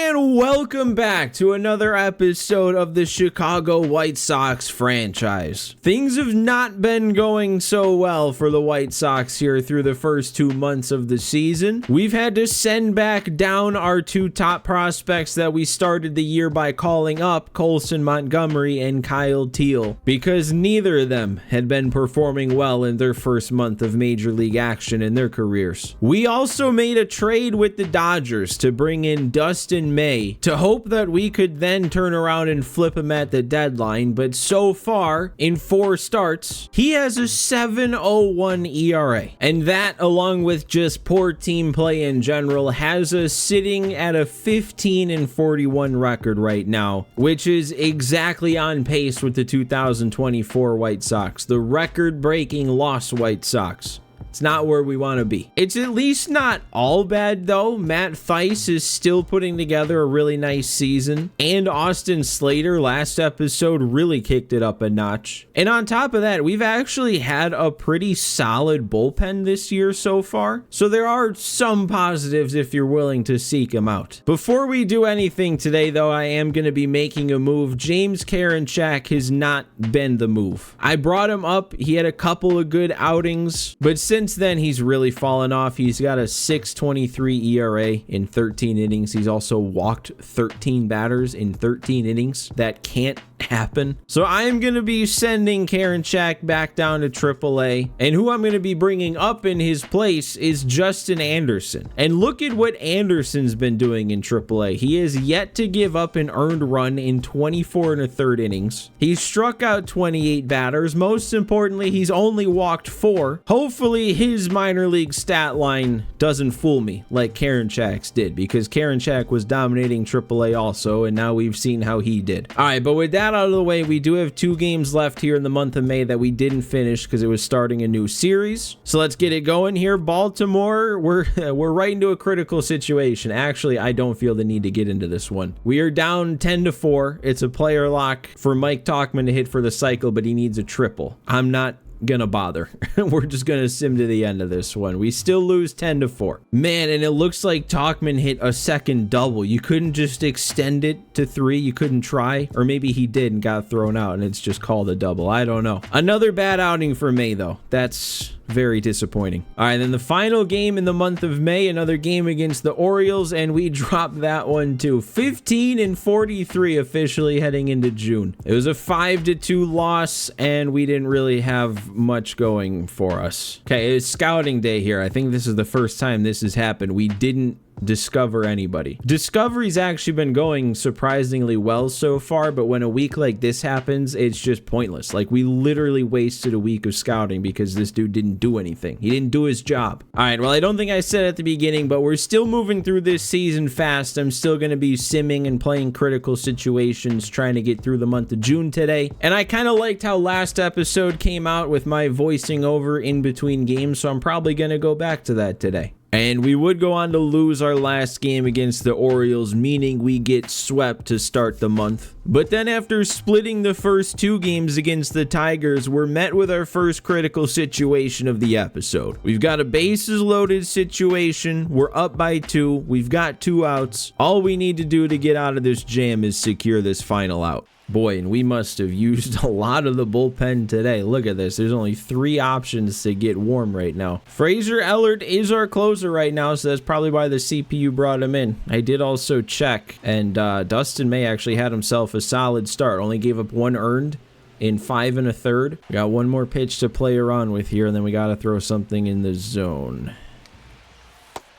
And welcome back to another episode of the Chicago White Sox franchise. Things have not been going so well for the White Sox here through the first 2 months of the season. We've had to send back down our two top prospects that we started the year by calling up, Colson Montgomery and Kyle Teel, because neither of them had been performing well in their first month of Major League action in their careers. We also made a trade with the Dodgers to bring in Dustin May to hope that we could then turn around and flip him at the deadline, but so far in 4 starts he has a 7.01 ERA, and that, along with just poor team play in general, has us sitting at a 15-41 record right now, which is exactly on pace with the 2024 White Sox, the record-breaking loss White Sox. It's not where we want to be. It's at least not all bad, though. Matt Thaiss is still putting together a really nice season, and Austin Slater last episode really kicked it up a notch. And on top of that, we've actually had a pretty solid bullpen this year so far, so there are some positives if you're willing to seek them out. Before we do anything today, though, I am going to be making a move. James Karinchak has not been the move. I brought him up. He had a couple of good outings, but since then he's really fallen off. He's got a 6.23 ERA in 13 innings. He's also walked 13 batters in 13 innings. That can't happen. So I am going to be sending Karinchak back down to AAA, and who I'm going to be bringing up in his place is Justin Anderson. And look at what Anderson's been doing in AAA. He has yet to give up an earned run in 24 1/3 innings. He's struck out 28 batters. Most importantly, he's only walked 4. Hopefully his minor league stat line doesn't fool me like Karinchak's did, because Karinchak was dominating AAA also, and now we've seen how he did. All right, but with that out of the way, we do have 2 games left here in the month of May that we didn't finish because it was starting a new series. So let's get it going here. Baltimore, we're right into a critical situation. Actually, I don't feel the need to get into this one. We are down 10-4. It's a player lock for Mike Tauchman to hit for the cycle, but he needs a triple. I'm not gonna bother. We're just gonna sim to the end of this one. We still lose 10-4. Man, and it looks like Tauchman hit a second double. You couldn't just extend it to 3? You couldn't try? Or maybe he did and got thrown out and it's just called a double. I don't know. Another bad outing for May, though. That's very disappointing. All right, then the final game in the month of May, another game against the Orioles, and we dropped that one too. 15-43 officially heading into June. It was a 5-2 loss, and we didn't really have much going for us. Okay, it's scouting day here. I think this is the first time this has happened. We didn't discover anybody. Discovery's actually been going surprisingly well so far, but when a week like this happens, it's just pointless. Like, we literally wasted a week of scouting because this dude didn't do anything. He didn't do his job. All right, well, I don't think I said at the beginning, but we're still moving through this season fast. I'm still going to be simming and playing critical situations, trying to get through the month of June today. And I kind of liked how last episode came out with my voicing over in between games, so I'm probably going to go back to that today. And we would go on to lose our last game against the Orioles, meaning we get swept to start the month. But then after splitting the first 2 games against the Tigers, we're met with our first critical situation of the episode. We've got a bases loaded situation. We're up by 2. We've got 2 outs. All we need to do to get out of this jam is secure this final out. Boy, and we must have used a lot of the bullpen today. Look at this. There's only 3 options to get warm right now. Fraser Ellard is our closer right now, so that's probably why the CPU brought him in. I did also check, and Dustin May actually had himself a solid start. Only gave up 1 earned in 5 1/3. We got 1 more pitch to play around with here, and then we got to throw something in the zone.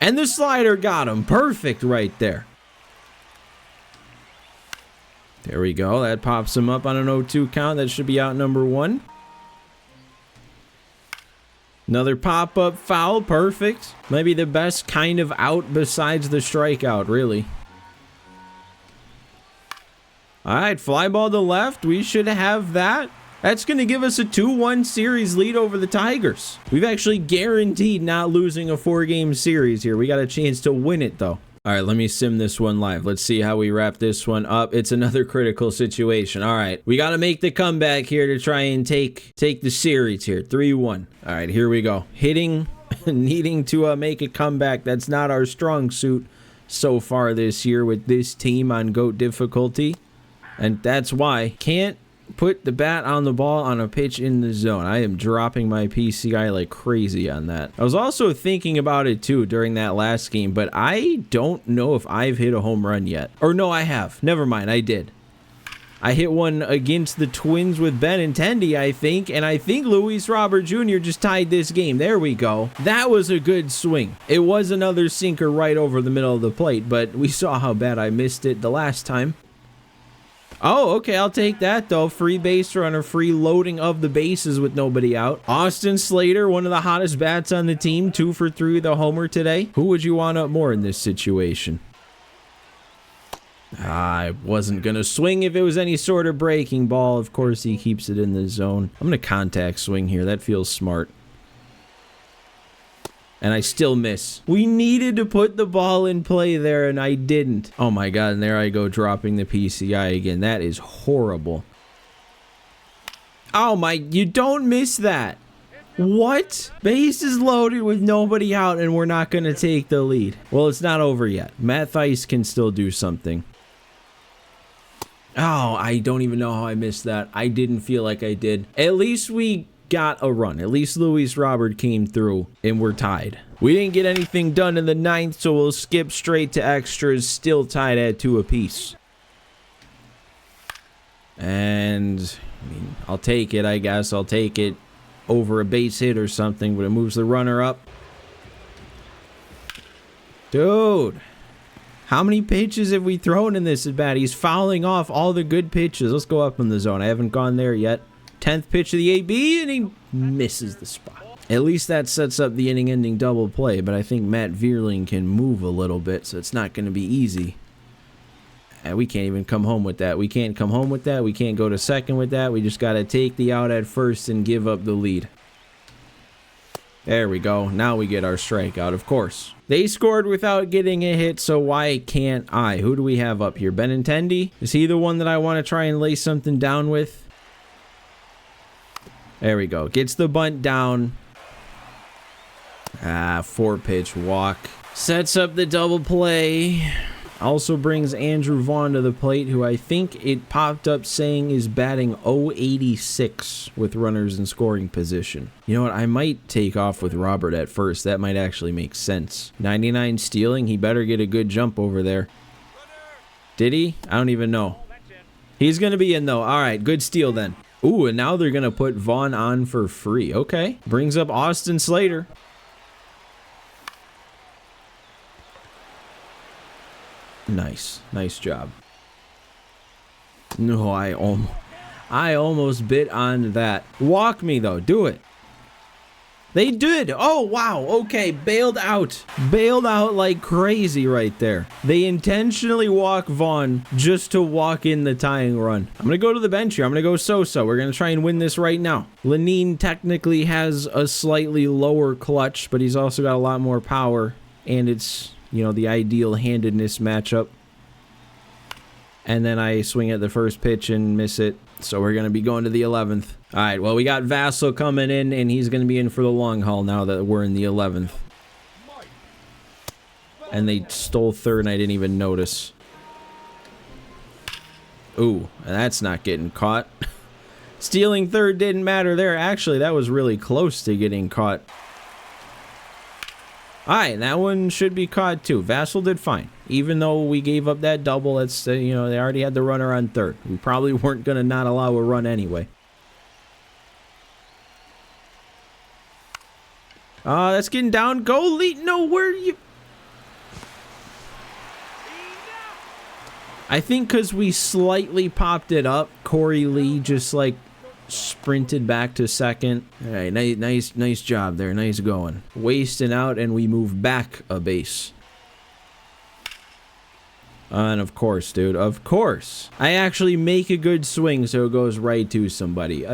And the slider got him. Perfect right there. There we go. That pops him up on an 0-2 count. That should be out number 1. Another pop-up foul. Perfect. Maybe the best kind of out besides the strikeout, really. All right, fly ball to left. We should have that. That's going to give us a 2-1 series lead over the Tigers. We've actually guaranteed not losing a 4-game series here. We got a chance to win it, though. All right, let me sim this one live. Let's see how we wrap this one up. It's another critical situation. All right, we got to make the comeback here to try and take the series here. 3-1. All right, here we go. Hitting, needing to make a comeback. That's not our strong suit. so far this year with this team on GOAT difficulty. And that's why can't put the bat on the ball on a pitch in the zone. I am dropping my PCI like crazy on that. I was also thinking about it too during that last game, but I don't know if I've hit a home run yet. Or no, I have. Never mind, I did. I hit one against the Twins with Benintendi, I think, and I think Luis Robert Jr. just tied this game. There we go. That was a good swing. It was another sinker right over the middle of the plate, but we saw how bad I missed it the last time. Oh, okay, I'll take that, though. Free base runner, free loading of the bases with nobody out. Austin Slater, one of the hottest bats on the team, 2 for 3 with a homer today. Who would you want up more in this situation? I wasn't going to swing if it was any sort of breaking ball. Of course, he keeps it in the zone. I'm going to contact swing here. That feels smart. And I still miss. We needed to put the ball in play there, and I didn't. Oh my God, and there I go dropping the PCI again. That is horrible. Oh my, you don't miss that. What? Base is loaded with nobody out, and we're not going to take the lead. Well, it's not over yet. Matt Theis can still do something. Oh, I don't even know how I missed that. I didn't feel like I did. At least we got a run. At least Luis Robert came through and we're tied. We didn't get anything done in the 9th, so we'll skip straight to extras, still tied at 2 apiece. And I mean, I'll take it, I guess. I'll take it over a base hit or something, but it moves the runner up. Dude, how many pitches have we thrown in this at bat? He's fouling off all the good pitches. Let's go up in the zone. I haven't gone there yet. 10th pitch of the AB, and he misses the spot. At least that sets up the inning-ending double play, but I think Matt Vierling can move a little bit, so it's not going to be easy. And we can't even come home with that. We can't come home with that. We can't go to second with that. We just got to take the out at first and give up the lead. There we go. Now we get our strikeout, of course. They scored without getting a hit, so why can't I? Who do we have up here? Benintendi? Is he the one that I want to try and lay something down with? There we go. Gets the bunt down. 4-pitch walk. Sets up the double play. Also brings Andrew Vaughn to the plate, who I think it popped up saying is batting .086 with runners in scoring position. You know what? I might take off with Robert at first. That might actually make sense. 99 stealing. He better get a good jump over there. Did he? I don't even know. He's going to be in, though. All right. Good steal, then. Ooh, and now they're going to put Vaughn on for free. Okay. Brings up Austin Slater. Nice. Nice job. No, I almost bit on that. Walk me, though. Do it. They did. Oh, wow. Okay. Bailed out. Bailed out like crazy right there. They intentionally walk Vaughn just to walk in the tying run. I'm going to go to the bench here. I'm going to go Sosa. We're going to try and win this right now. Lenine technically has a slightly lower clutch, but he's also got a lot more power. And it's, you know, the ideal handedness matchup. And then I swing at the first pitch and miss it. So we're going to be going to the 11th. All right, well, we got Vassell coming in, and he's going to be in for the long haul now that we're in the 11th. And they stole third, and I didn't even notice. Ooh, that's not getting caught. Stealing third didn't matter there. Actually, that was really close to getting caught. All right, that one should be caught too. Vassell did fine. Even though we gave up that double, that's, you know, they already had the runner on third. We probably weren't going to not allow a run anyway. That's getting down. Go, Lee. No, where are you? I think because we slightly popped it up, Corey Lee just, like, sprinted back to second. All right, nice job there. Nice going. Wasting out, and we move back a base. And of course, dude, of course. I actually make a good swing, so it goes right to somebody.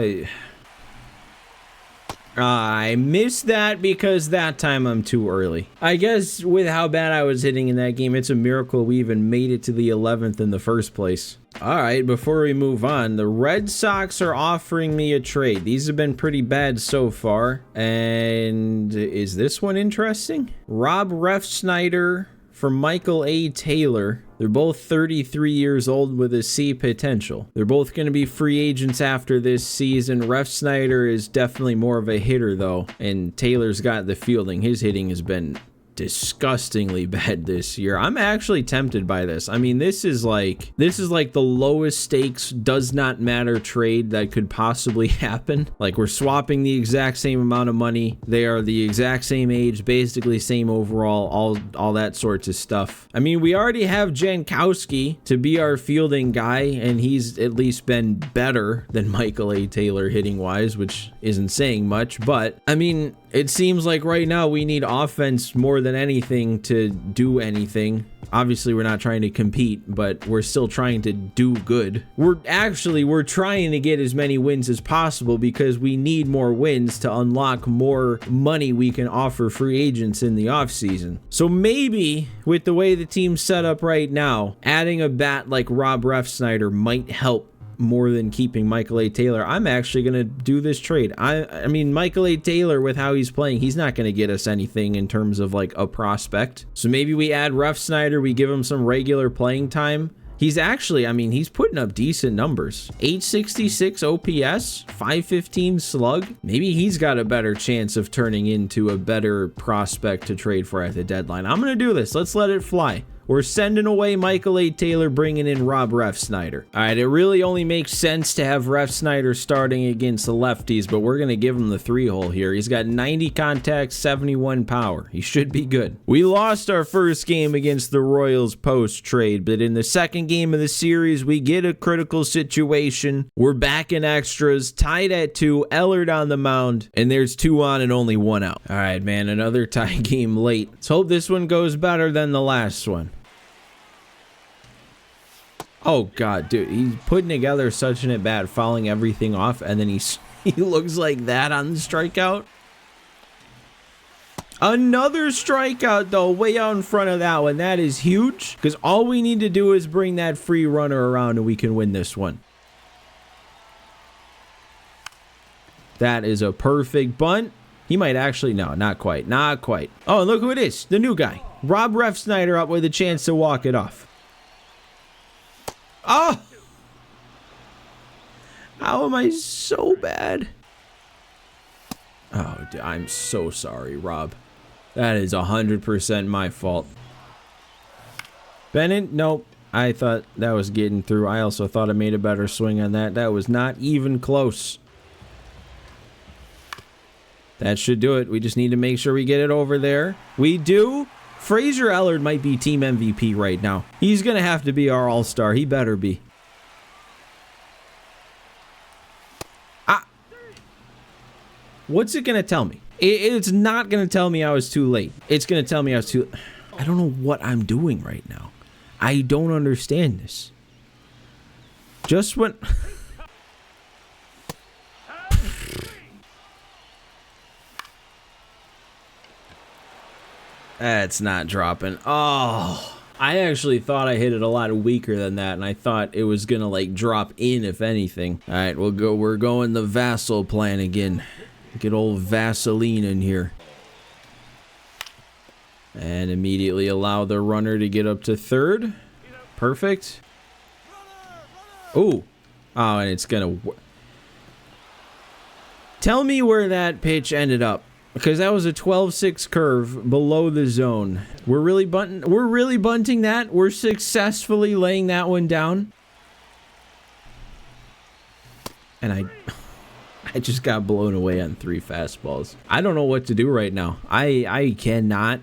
I missed that because that time I'm too early. I guess with how bad I was hitting in that game, it's a miracle we even made it to the 11th in the first place. All right, before we move on, the Red Sox are offering me a trade. These have been pretty bad so far. And is this one interesting? Rob Refsnyder for Michael A. Taylor. They're both 33 years old with a C potential. They're both going to be free agents after this season. Refsnyder is definitely more of a hitter, though, and Taylor's got the fielding. His hitting has been disgustingly bad this year. I'm actually tempted by this. I mean, this is like the lowest stakes, does not matter trade that could possibly happen. Like, we're swapping the exact same amount of money. They are the exact same age, basically same overall, all that sorts of stuff. I mean, we already have Jankowski to be our fielding guy, and he's at least been better than Michael A. Taylor hitting wise, which isn't saying much, but I mean, it seems like right now we need offense more than anything to do anything. Obviously, we're not trying to compete, but we're still trying to do good. We're trying to get as many wins as possible because we need more wins to unlock more money we can offer free agents in the offseason. So maybe with the way the team's set up right now, adding a bat like Rob Refsnyder might help more than keeping Michael A. Taylor. I'm actually going to do this trade. I mean, Michael A. Taylor, with how he's playing, he's not going to get us anything in terms of like a prospect. So maybe we add Refsnyder, we give him some regular playing time. He's actually, I mean, he's putting up decent numbers. 866 OPS, 515 slug. Maybe he's got a better chance of turning into a better prospect to trade for at the deadline. I'm going to do this. Let's let it fly. We're sending away Michael A. Taylor, bringing in Rob Refsnyder. All right, it really only makes sense to have Refsnyder starting against the lefties, but we're going to give him the 3-hole here. He's got 90 contacts, 71 power. He should be good. We lost our first game against the Royals post-trade, but in the second game of the series, we get a critical situation. We're back in extras, tied at 2, Ellard on the mound, and there's 2 on and only 1 out. All right, man, another tie game late. Let's hope this one goes better than the last one. Oh, God, dude, he's putting together such an at-bat, fouling everything off, and then he looks like that on the strikeout. Another strikeout, though, way out in front of that one. That is huge, because all we need to do is bring that free runner around, and we can win this one. That is a perfect bunt. He might actually, no, not quite, not quite. Oh, and look who it is, the new guy. Rob Refsnyder up with a chance to walk it off. Oh! How am I so bad? Oh, I'm so sorry, Rob. That is 100% my fault. Bennett, nope. I thought that was getting through. I also thought I made a better swing on that. That was not even close. That should do it. We just need to make sure we get it over there. We do. Fraser Ellard might be team MVP right now. He's going to have to be our all-star. He better be. What's it going to tell me? It's not going to tell me I was too late. It's going to tell me I was too... I don't know what I'm doing right now. I don't understand this. Just when... That's not dropping. Oh, I actually thought I hit it a lot weaker than that, and I thought it was gonna like drop in if anything. All right, we're going the Vassal plan again. Get old Vaseline in here. And immediately allow the runner to get up to third. Perfect. Ooh. Oh, and it's gonna... Tell me where that pitch ended up. Because that was a 12-6 curve below the zone. We're really bunting that. We're successfully laying that one down. And I just got blown away on 3 fastballs. I don't know what to do right now. I cannot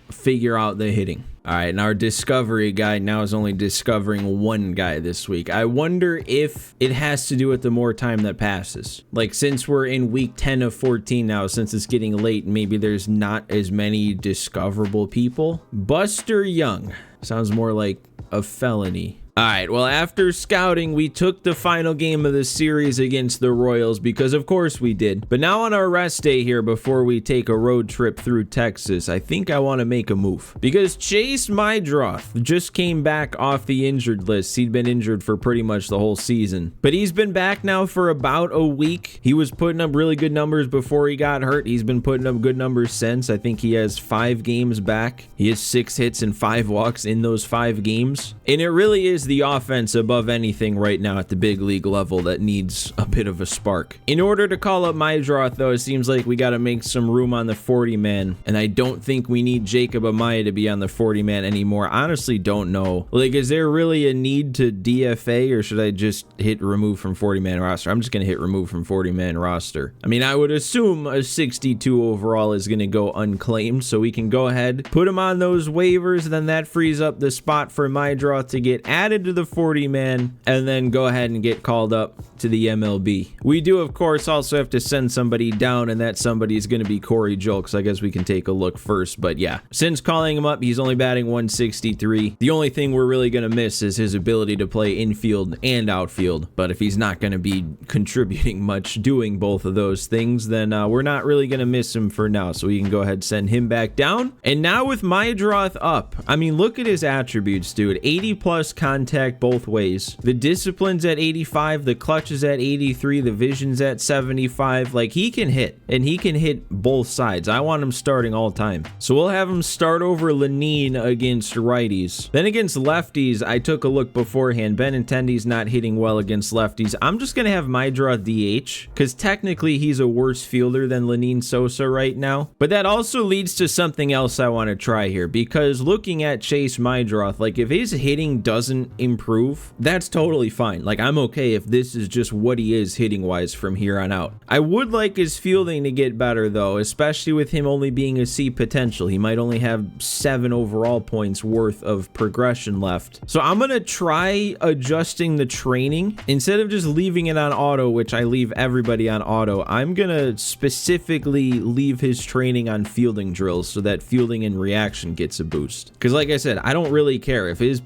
figure out the hitting. All right, and our discovery guy now is only discovering 1 guy this week. I wonder if it has to do with the more time that passes. Like, since we're in week 10 of 14 now, since it's getting late, maybe there's not as many discoverable people. Buster Young. Sounds more like a felony. All right, well, after scouting, we took the final game of the series against the Royals because, of course, we did. But now on our rest day here, before we take a road trip through Texas, I think I want to make a move. Because Chase Mydroth just came back off the injured list. He'd been injured for pretty much the whole season. But he's been back now for about a week. He was putting up really good numbers before he got hurt. He's been putting up good numbers since. I think he has 5 games back. He has 6 hits and 5 walks in those 5 games. And it really is the offense above anything right now at the big league level that needs a bit of a spark. In order to call up Mydroth, though, it seems like we got to make some room on the 40-man, and I don't think we need Jacob Amaya to be on the 40-man anymore. Honestly, don't know. Like, is there really a need to DFA, or should I just hit remove from 40-man roster? I'm just going to hit remove from 40-man roster. I mean, I would assume a 62 overall is going to go unclaimed, so we can go ahead, put him on those waivers, and then that frees up the spot for Mydroth to get added to the 40-man, and then go ahead and get called up to the MLB. We do, of course, also have to send somebody down, and that somebody is going to be Corey Julks. I guess we can take a look first, but yeah. Since calling him up, he's only batting 163. The only thing we're really going to miss is his ability to play infield and outfield, but if he's not going to be contributing much doing both of those things, then we're not really going to miss him for now, so we can go ahead and send him back down. And now with Mydroth up, I mean, look at his attributes, dude. 80 plus contact both ways. The discipline's at 85, the clutch is at 83, the vision's at 75. Like, he can hit, and he can hit both sides. I want him starting all time. So we'll have him start over Lenine against righties. Then against lefties, I took a look beforehand. Benintendi's not hitting well against lefties. I'm just going to have Mydroth DH, because technically he's a worse fielder than Lenine Sosa right now. But that also leads to something else I want to try here, because looking at Chase Mydroth, like, if his hitting doesn't improve, that's totally fine. Like, I'm okay if this is just what he is hitting wise from here on out. I would like his fielding to get better though, especially with him only being a C potential. He might only have 7 overall points worth of progression left. So I'm gonna try adjusting the training. Instead of just leaving it on auto, which I leave everybody on auto, I'm gonna specifically leave his training on fielding drills so that fielding and reaction gets a boost. Because like I said, I don't really care if his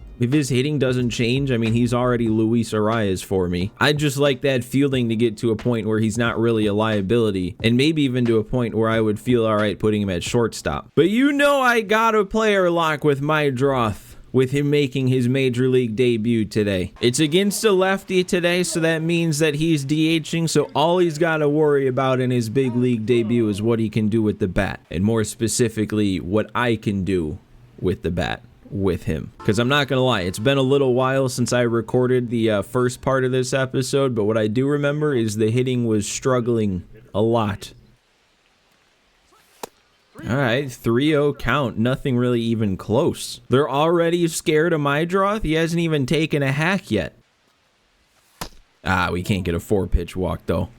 hitting doesn't change. I mean, he's already Luis Arias for me. I'd just like that fielding to get to a point where he's not really a liability, and maybe even to a point where I would feel all right putting him at shortstop. But you know I got a player lock with Mydroth, with him making his major league debut today. It's against a lefty today, so that means that he's DHing, so all he's got to worry about in his big league debut is what he can do with the bat, and more specifically, what I can do with the bat with him. Because I'm not gonna lie, it's been a little while since I recorded the first part of this episode, but what I do remember is the hitting was struggling a lot. All right, 3-0 count, nothing really even close. They're already scared of Mydroth. He hasn't even taken a hack yet. Ah, we can't get a 4-pitch walk though.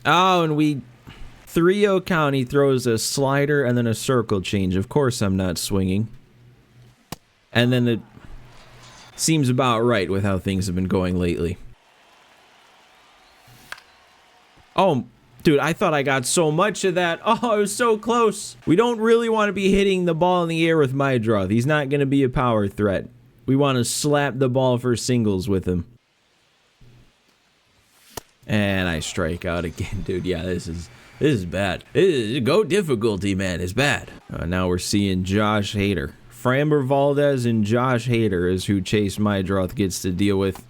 Oh, and we 3-0 count, he throws a slider and then a circle change. Of course I'm not swinging. And then it seems about right with how things have been going lately. Oh, dude, I thought I got so much of that. Oh, it was so close. We don't really want to be hitting the ball in the air with Mydroth. He's not going to be a power threat. We want to slap the ball for singles with him. And I strike out again, dude. Yeah, this is bad. Go difficulty, man. It's bad. Now we're seeing Josh Hader. Framber Valdez and Josh Hader is who Chase Mydroth gets to deal with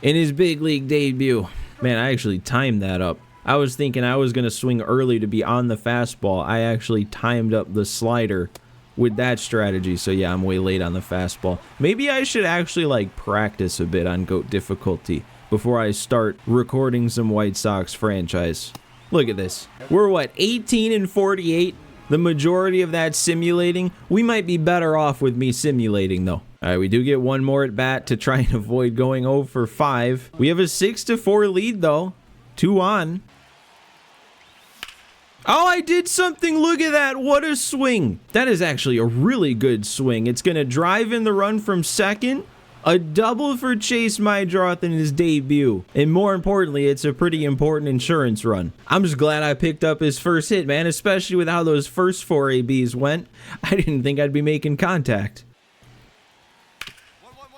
in his big league debut. Man, I actually timed that up. I was thinking I was going to swing early to be on the fastball. I actually timed up the slider with that strategy. So yeah, I'm way late on the fastball. Maybe I should actually like practice a bit on GOAT difficulty before I start recording some White Sox franchise. Look at this. We're what, 18 and 48? The majority of that simulating. We might be better off with me simulating though. All right, we do get one more at bat to try and avoid going 0 for 5. We have a 6-4 lead though. 2 on. Oh, I did something. Look at that. What a swing. That is actually a really good swing. It's going to drive in the run from second. A double for Chase Mydroth in his debut. And more importantly, it's a pretty important insurance run. I'm just glad I picked up his first hit, man, especially with how those first 4 ABs went. I didn't think I'd be making contact.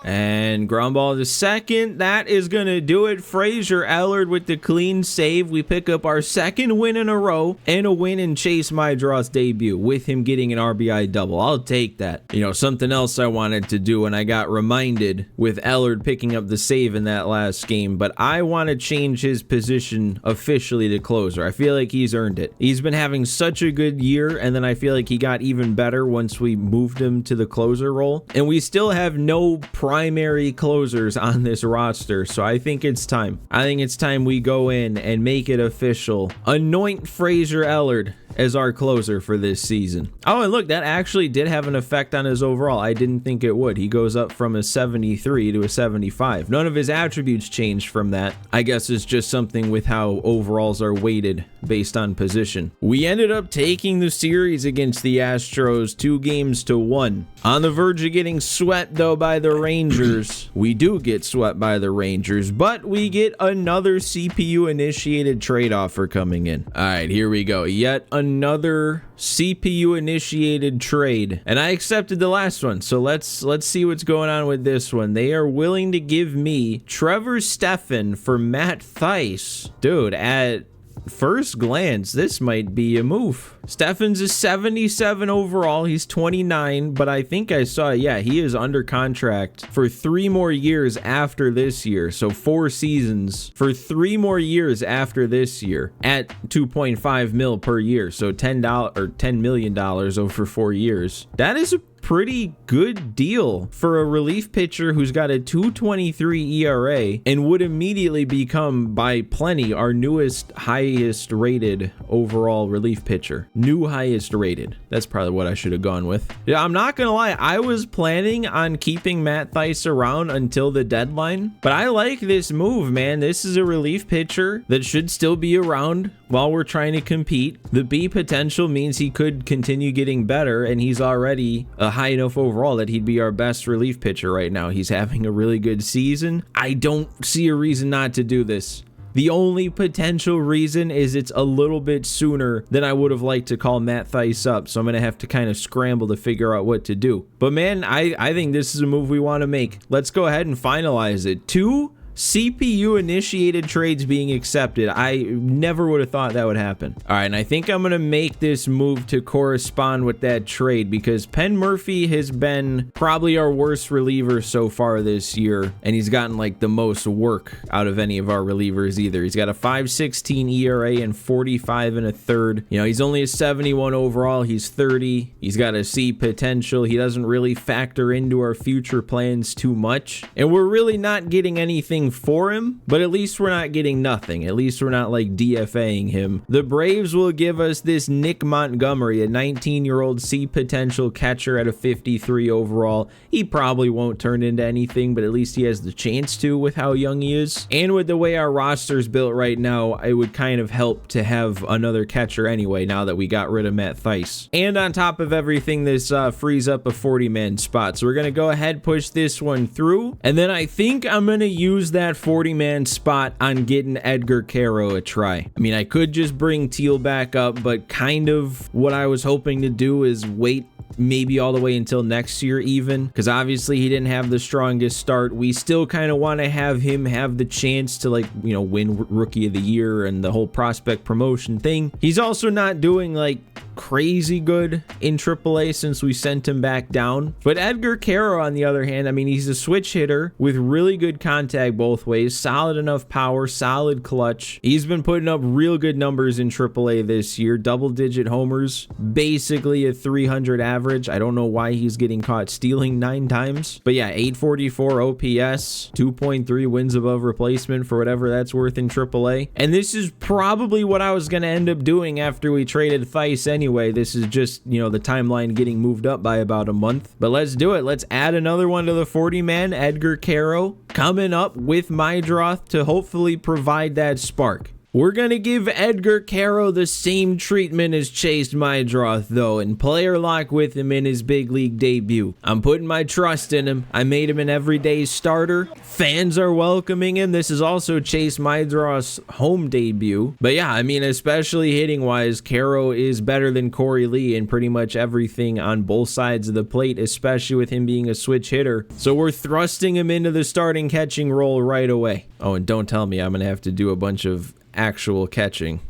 And ground ball to second. That is going to do it. Frazier Ellard with the clean save. We pick up our second win in a row and a win in Chase Mydroth's debut with him getting an RBI double. I'll take that. You know, something else I wanted to do, and I got reminded with Ellard picking up the save in that last game, but I want to change his position officially to closer. I feel like he's earned it. He's been having such a good year, and then I feel like he got even better once we moved him to the closer role. And we still have no primary closers on this roster, so I think it's time. I think it's time we go in and make it official. Anoint Frazier Ellard as our closer for this season. Oh, and look, that actually did have an effect on his overall. I didn't think it would. He goes up from a 73 to a 75. None of his attributes changed from that. I guess it's just something with how overalls are weighted based on position. We ended up taking the series against the Astros 2-1. On the verge of getting swept though by the Rangers. We do get swept by the Rangers, but we get another CPU initiated trade offer coming in. All right, here we go. Yet another CPU initiated trade, and I accepted the last one, so let's see what's going on with this one. They are willing to give me Trevor Stephan for Matt Thaiss. Dude, at first glance, this might be a move. Stephan's a 77 overall. He's 29, but I think I saw, yeah, he is under contract for 3 more years after this year. So 4 seasons for 3 more years after this year at 2.5 mil per year. So $10 million over 4 years. That is a pretty good deal for a relief pitcher who's got a 2.23 ERA and would immediately become by plenty our newest highest rated overall relief pitcher. New highest rated. That's probably what I should have gone with. Yeah, I'm not gonna lie, I was planning on keeping Matt Thaiss around until the deadline, but I like this move, man. This is a relief pitcher that should still be around while we're trying to compete. The B potential means he could continue getting better, and he's already a high enough overall that he'd be our best relief pitcher right now. He's having a really good season. I don't see a reason not to do this. The only potential reason is it's a little bit sooner than I would have liked to call Matt Thaiss up, so I'm going to have to kind of scramble to figure out what to do. But man, I think this is a move we want to make. Let's go ahead and finalize it. 2 CPU initiated trades being accepted. I never would have thought that would happen. All right, and I think I'm gonna make this move to correspond with that trade because Penn Murphy has been probably our worst reliever so far this year, and he's gotten like the most work out of any of our relievers either. He's got a 5.16 ERA and 45 1/3. You know, he's only a 71 overall. He's 30. He's got a C potential. He doesn't really factor into our future plans too much, and we're really not getting anything for him, but at least we're not getting nothing. At least we're not like DFAing him. The Braves will give us this Nick Montgomery, a 19-year-old C potential catcher at a 53 overall. He probably won't turn into anything, but at least he has the chance to with how young he is. And with the way our roster's built right now, it would kind of help to have another catcher anyway now that we got rid of Matt Thaiss. And on top of everything, this frees up a 40-man spot. So we're going to go ahead, push this one through, and then I think I'm going to use that 40-man spot on getting Edgar Caro a try. I mean, I could just bring Teal back up, but kind of what I was hoping to do is wait maybe all the way until next year even, because obviously he didn't have the strongest start. We still kind of want to have him have the chance to, like, you know, win Rookie of the Year and the whole prospect promotion thing. He's also not doing like crazy good in AAA since we sent him back down. But Edgar Caro, on the other hand, I mean, he's a switch hitter with really good contact both ways, solid enough power, solid clutch. He's been putting up real good numbers in AAA this year, double-digit homers, basically a 300 average. I don't know why he's getting caught stealing 9 times, but yeah, 844 OPS, 2.3 wins above replacement for whatever that's worth in AAA. And this is probably what I was going to end up doing after we traded Thaiss anyway. This is just, you know, the timeline getting moved up by about a month. But let's do it. Let's add another one to the 40-man. Edgar Caro coming up with Mydroth to hopefully provide that spark. We're going to give Edgar Caro the same treatment as Chase Mydroth, though, and player lock with him in his big league debut. I'm putting my trust in him. I made him an everyday starter. Fans are welcoming him. This is also Chase Mydroth's home debut. But yeah, I mean, especially hitting-wise, Caro is better than Corey Lee in pretty much everything on both sides of the plate, especially with him being a switch hitter. So we're thrusting him into the starting catching role right away. Oh, and don't tell me I'm going to have to do a bunch of actual catching.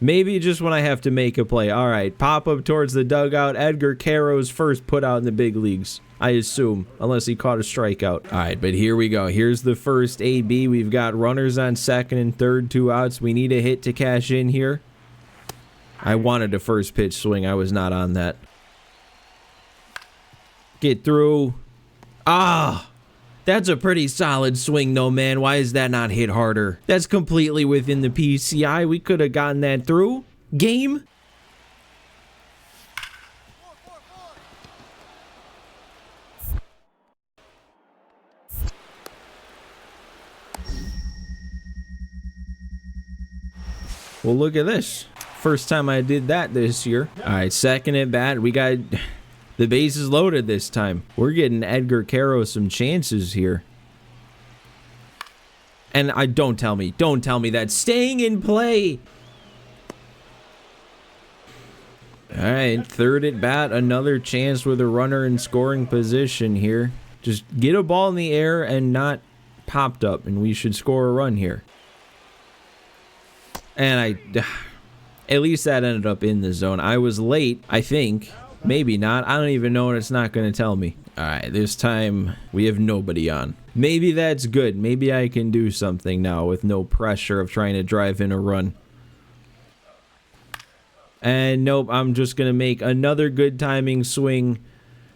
Maybe just when I have to make a play. All right, pop up towards the dugout. Edgar Caro's first put out in the big leagues, I assume, unless he caught a strikeout. All right, but here we go. Here's the first AB. We've got runners on second and third, 2 outs. We need a hit to cash in here. I wanted a first pitch swing. I was not on that. Get through. Ah! That's a pretty solid swing, though, man. Why is that not hit harder? That's completely within the PCI. We could have gotten that through. Game. Well, look at this. First time I did that this year. All right, second at bat. We got... the bases loaded this time. We're getting Edgar Caro some chances here. And don't tell me that's staying in play. All right, third at bat, another chance with a runner in scoring position here. Just get a ball in the air and not popped up, and we should score a run here. And at least that ended up in the zone. I was late, I think. Maybe not. I don't even know, and it's not going to tell me. All right, this time we have nobody on. Maybe that's good. Maybe I can do something now with no pressure of trying to drive in a run. And nope, I'm just going to make another good timing swing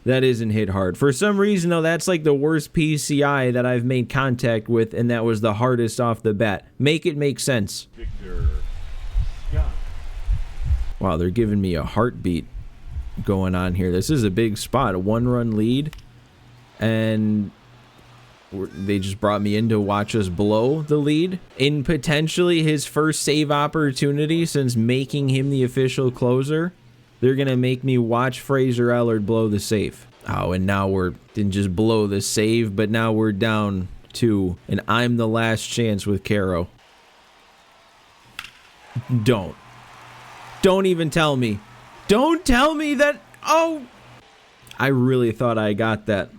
that isn't hit hard. For some reason, though, that's like the worst PCI that I've made contact with, and that was the hardest off the bat. Make it make sense. Wow, they're giving me a heartbeat going on here. This is a big spot, a 1-run lead, and they just brought me in to watch us blow the lead in potentially his first save opportunity since making him the official closer. They're gonna make me watch Fraser Ellard blow the save. Oh, and now didn't just blow the save, but now we're down 2, and I'm the last chance with Caro. Don't even tell me. Don't tell me that. Oh, I really thought I got that.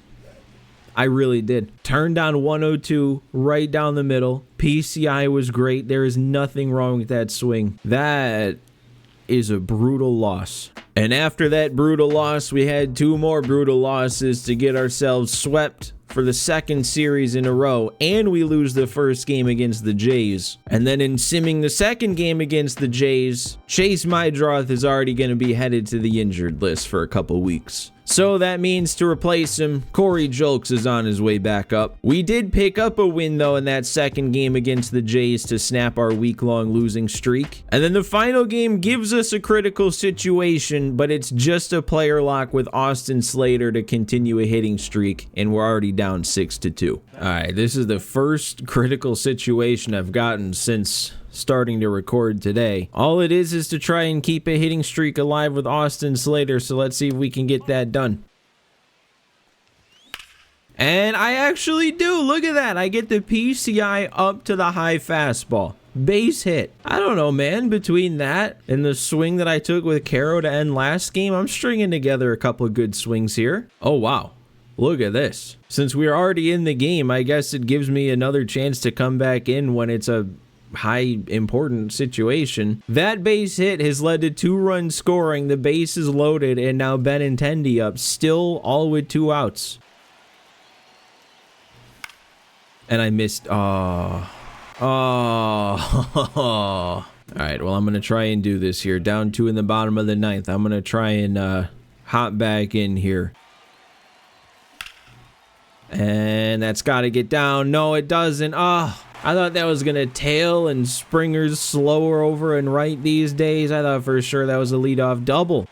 I really did. Turned on 102 right down the middle. PCI was great. There is nothing wrong with that swing. That is a brutal loss. And after that brutal loss, we had 2 more brutal losses to get ourselves swept for the second series in a row, and we lose the first game against the Jays. And then in simming the second game against the Jays, Chase Mydroth is already going to be headed to the injured list for a couple weeks. So that means to replace him, Corey Julks is on his way back up. We did pick up a win, though, in that second game against the Jays to snap our week-long losing streak. And then the final game gives us a critical situation, but it's just a player lock with Austin Slater to continue a hitting streak, and we're already down 6-2. All right, this is the first critical situation I've gotten since starting to record today. All it is to try and keep a hitting streak alive with Austin Slater, so let's see if we can get that done. And I actually do. Look at that. I get the PCI up to the high fastball. Base hit. I don't know, man. Between that and the swing that I took with Caro to end last game, I'm stringing together a couple of good swings here. Oh, wow. Look at this. Since we're already in the game, I guess it gives me another chance to come back in when it's a high important situation. That base hit has led to 2 runs scoring. The base is loaded, and now Benintendi up, still all with 2 outs. And I missed. Oh. All right, well, I'm gonna try and do this here. Down 2 in the bottom of the 9th. I'm gonna try and hop back in here. And that's got to get down. No, it doesn't. Oh, I thought that was going to tail, and Springer's slower over and right these days. I thought for sure that was a leadoff double.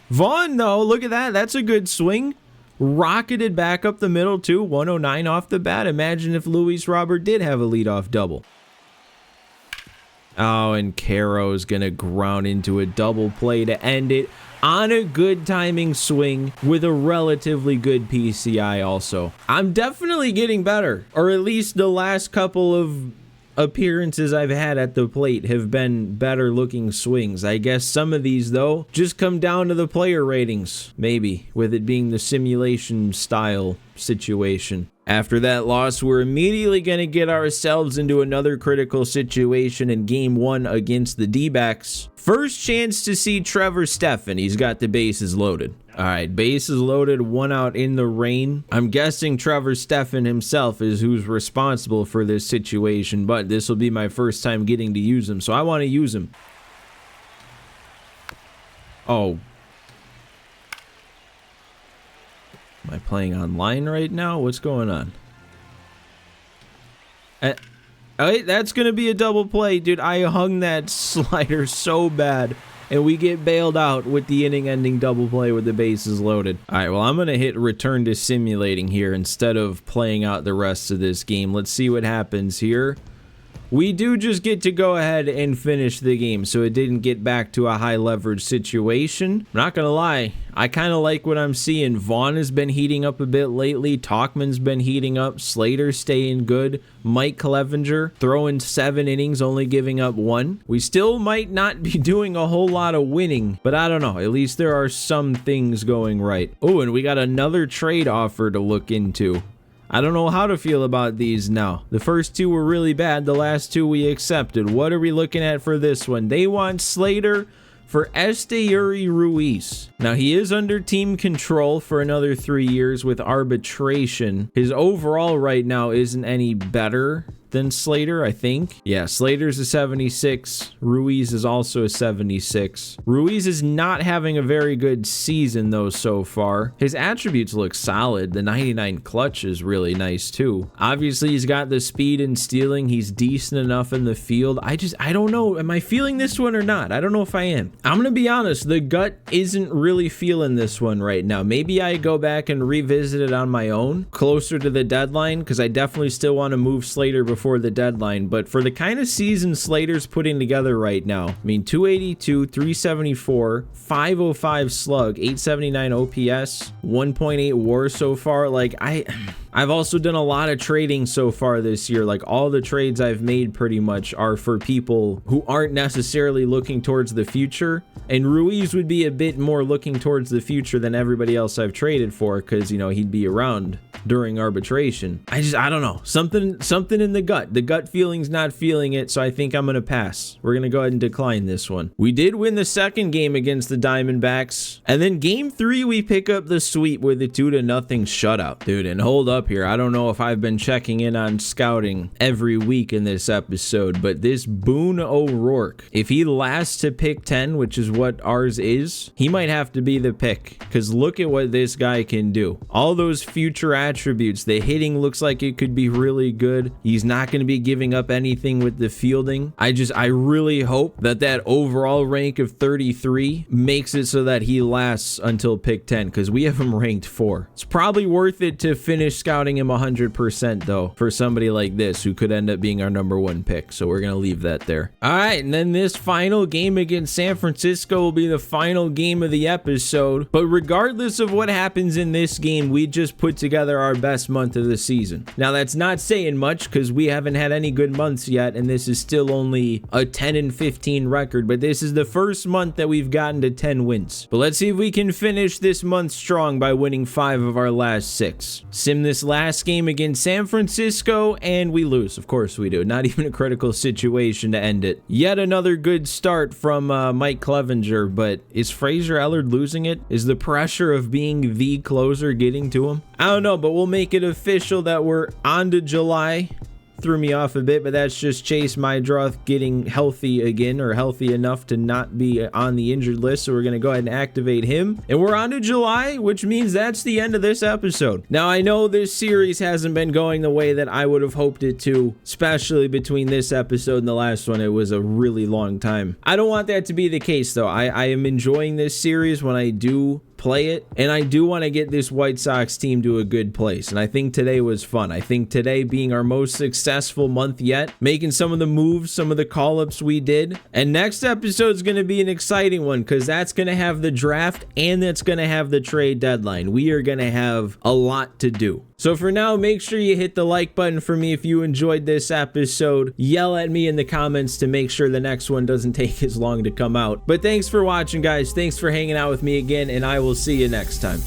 Vaughn, though, look at that. That's a good swing. rocketed back up the middle too. 109 off the bat. Imagine if Luis Robert did have a leadoff double. Oh, and Caro's gonna ground into a double play to end it on a good timing swing with a relatively good PCI also. I'm definitely getting better, or at least the last couple of appearances I've had at the plate have been better looking swings. I guess some of these though just come down to the player ratings, maybe, with it being the simulation style situation. After that loss, we're immediately going to get ourselves into another critical situation in game 1 against the D-backs. First chance to see Trevor Stephan. He's got the bases loaded. All right, bases loaded, 1 out in the rain. I'm guessing Trevor Stephan himself is who's responsible for this situation, but this will be my first time getting to use him, so I want to use him. Oh. Am I playing online right now? What's going on? Hey, that's going to be a double play, dude. I hung that slider so bad, and we get bailed out with the inning-ending double play with the bases loaded. All right, well, I'm going to hit return to simulating here instead of playing out the rest of this game. Let's see what happens here. We do just get to go ahead and finish the game, so it didn't get back to a high leverage situation. I'm not gonna lie, I kind of like what I'm seeing. Vaughn has been heating up a bit lately. Talkman's been heating up. Slater staying good. Mike Clevenger throwing 7 innings, only giving up 1. We still might not be doing a whole lot of winning, but I don't know. At least there are some things going right. Oh, and we got another trade offer to look into. I don't know how to feel about these now. The first 2 were really bad. The last 2 we accepted. What are we looking at for this one? They want Slater for Esteury Ruiz. Now, he is under team control for another 3 years with arbitration. His overall right now isn't any better than Slater, I think. Yeah, Slater's a 76. Ruiz is also a 76. Ruiz is not having a very good season, though, so far. His attributes look solid. The 99 clutch is really nice, too. Obviously, he's got the speed and stealing. He's decent enough in the field. I don't know. Am I feeling this one or not? I don't know if I am. I'm gonna be honest. The gut isn't really feeling this one right now. Maybe I go back and revisit it on my own closer to the deadline, because I definitely still want to move Slater before the deadline. But for the kind of season Slater's putting together right now, I mean, 282, 374, 505 slug, 879 OPS, 1.8 WAR so far. Like, I've also done a lot of trading so far this year. Like, all the trades I've made pretty much are for people who aren't necessarily looking towards the future. And Ruiz would be a bit more looking towards the future than everybody else I've traded for, because, you know, he'd be around during arbitration. I don't know. Something in the gut. The gut feeling's not feeling it, so I think I'm going to pass. We're going to go ahead and decline this one. We did win the second game against the Diamondbacks. And then game 3, we pick up the sweep with a 2-0 shutout. Dude, and hold up here. I don't know if I've been checking in on scouting every week in this episode, but this Boone O'Rourke, if he lasts to pick 10, which is what ours is, he might have to be the pick, because look at what this guy can do. All those future attributes. The hitting looks like it could be really good. He's not going to be giving up anything with the fielding. I really hope that overall rank of 33 makes it so that he lasts until pick 10, because we have him ranked 4. It's probably worth it to finish scouting him 100% though, for somebody like this who could end up being our number 1 pick. So we're going to leave that there. All right, and then this final game against San Francisco will be the final game of the episode. But regardless of what happens in this game, we just put together our best month of the season. Now, that's not saying much, because we haven't had any good months yet, and this is still only a 10-15 record, but this is the first month that we've gotten to 10 wins. But let's see if we can finish this month strong by winning 5 of our last 6. Sim this last game against San Francisco, and we lose. Of course we do. Not even a critical situation to end it. Yet another good start from Mike Clevenger, but is Fraser Ellard losing it? Is the pressure of being the closer getting to him? I don't know, but we'll make it official that we're on to July. Threw me off a bit, but that's just Chase Mydroth getting healthy again, or healthy enough to not be on the injured list. So we're going to go ahead and activate him. And we're on to July, which means that's the end of this episode. Now, I know this series hasn't been going the way that I would have hoped it to, especially between this episode and the last one. It was a really long time. I don't want that to be the case, though. I am enjoying this series when I do play it, and I do want to get this White Sox team to a good place, and I think today was fun. I think today being our most successful month yet, making some of the moves, some of the call-ups we did, and next episode is going to be an exciting one because that's going to have the draft and that's going to have the trade deadline. We are going to have a lot to do. So for now, make sure you hit the like button for me if you enjoyed this episode. Yell at me in the comments to make sure the next one doesn't take as long to come out. But thanks for watching, guys. Thanks for hanging out with me again, and I will see you next time.